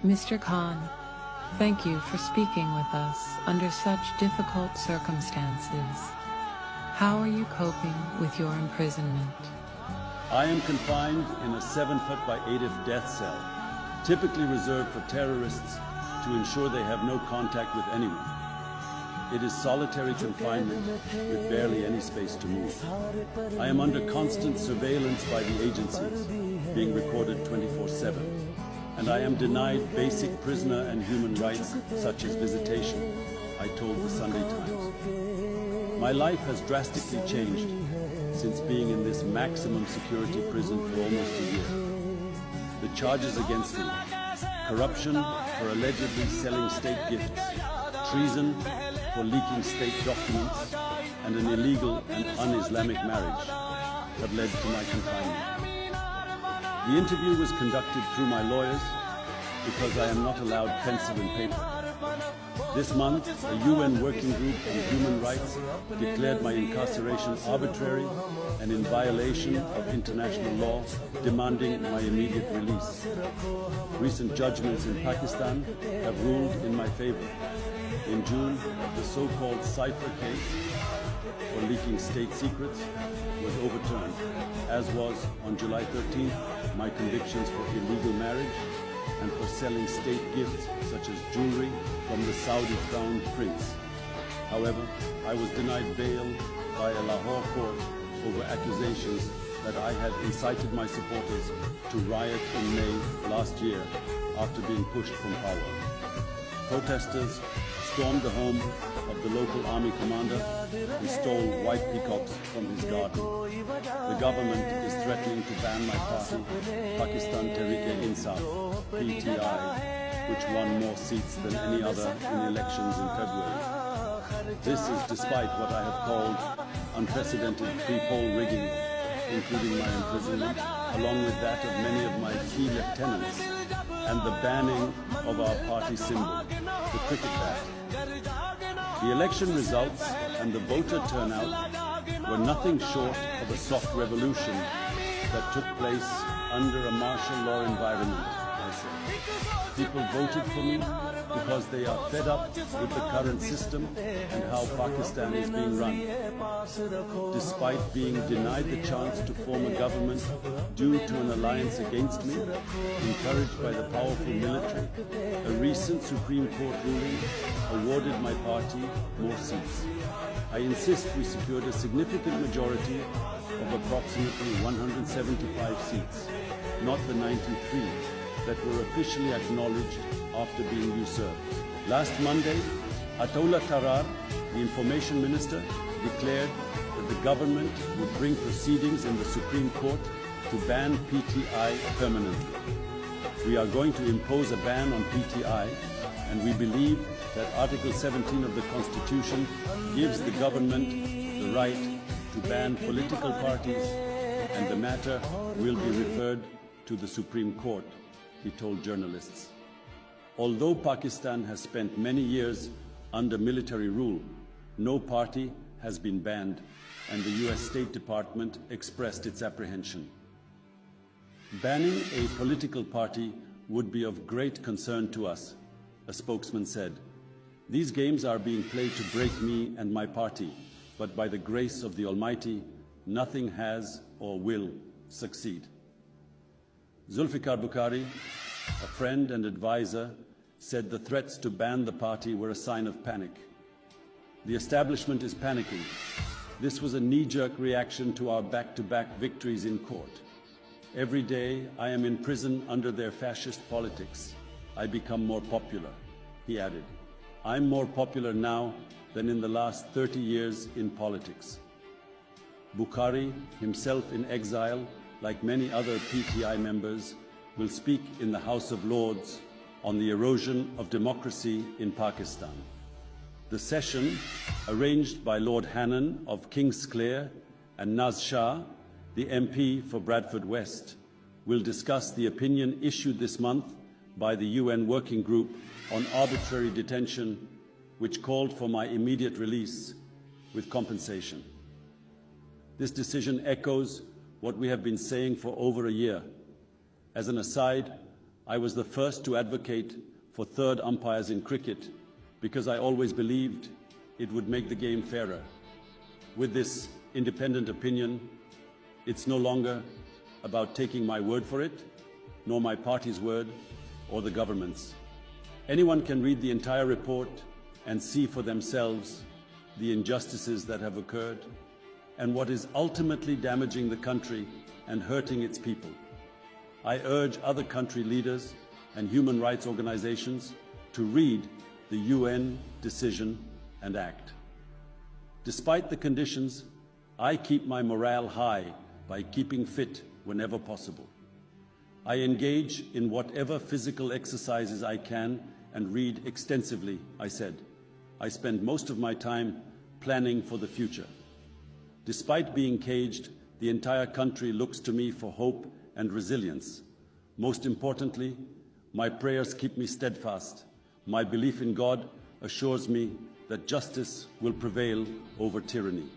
Mr. Khan, thank you for speaking with us under such difficult circumstances. How are you coping with your imprisonment? I am confined in a 7-foot by 8-foot death cell, typically reserved for terrorists to ensure they have no contact with anyone. It is solitary confinement with barely any space to move. I am under constant surveillance by the agencies, being recorded 24/7. And I am denied basic prisoner and human rights such as visitation, I told the Sunday Times. My life has drastically changed since being in this maximum security prison for almost a year. The charges against me: corruption for allegedly selling state gifts, treason for leaking state documents, and an illegal and un-Islamic marriage have led to my confinement. The interview was conducted through my lawyers because I am not allowed pencil and paper. This month, a UN working group on human rights declared my incarceration arbitrary and in violation of international law, demanding my immediate release. Recent judgments in Pakistan have ruled in my favor. In June, the so-called Cypher case for leaking state secrets was overturned, as was on July 13th my convictions for illegal marriage and for selling state gifts such as jewelry from the Saudi-crowned prince. However, I was denied bail by a Lahore court over accusations that I had incited my supporters to riot in May last year after being pushed from power. Protesters stormed the home of the local army commander and stole white peacocks from his garden. The government is threatening to ban my party, Pakistan Tehreek-e-Insaf, PTI, which won more seats than any other in elections in February. This is despite what I have called unprecedented pre-poll rigging, including my imprisonment, along with that of many of my key lieutenants, and the banning of our party symbol, the cricket bat. The election results and the voter turnout were nothing short of a soft revolution that took place under a martial law environment, I say. People voted for me because they are fed up with the current system and how Pakistan is being run. Despite being denied the chance to form a government due to an alliance against me, encouraged by the powerful military, a recent Supreme Court ruling awarded my party more seats. I insist we secured a significant majority of approximately 175 seats, not the 93 that were officially acknowledged after being usurped. Last Monday, Ataullah Tarar, the Information Minister, declared that the government would bring proceedings in the Supreme Court to ban PTI permanently. We are going to impose a ban on PTI, and we believe that Article 17 of the Constitution gives the government the right to ban political parties, and the matter will be referred to the Supreme Court, he told journalists. Although Pakistan has spent many years under military rule, no party has been banned, and the US State Department expressed its apprehension. Banning a political party would be of great concern to us, a spokesman said. These games are being played to break me and my party, but by the grace of the Almighty, nothing has or will succeed. Zulfikar Bukhari, a friend and advisor, said the threats to ban the party were a sign of panic. The establishment is panicking. This was a knee-jerk reaction to our back-to-back victories in court. Every day I am in prison under their fascist politics. I become more popular, he added. I'm more popular now than in the last 30 years in politics. Bukhari, himself in exile, like many other PTI members, will speak in the House of Lords on the erosion of democracy in Pakistan. The session, arranged by Lord Hannan of Kingsclere and Naz Shah, the MP for Bradford West, will discuss the opinion issued this month by the UN Working Group on arbitrary detention, which called for my immediate release with compensation. This decision echoes what we have been saying for over a year. As an aside, I was the first to advocate for third umpires in cricket because I always believed it would make the game fairer. With this independent opinion, it's no longer about taking my word for it, nor my party's word, or the government's. Anyone can read the entire report and see for themselves the injustices that have occurred and what is ultimately damaging the country and hurting its people. I urge other country leaders and human rights organizations to read the UN decision and act. Despite the conditions, I keep my morale high by keeping fit whenever possible. I engage in whatever physical exercises I can and read extensively, I said. I spend most of my time planning for the future. Despite being caged, the entire country looks to me for hope and resilience. Most importantly, my prayers keep me steadfast. My belief in God assures me that justice will prevail over tyranny.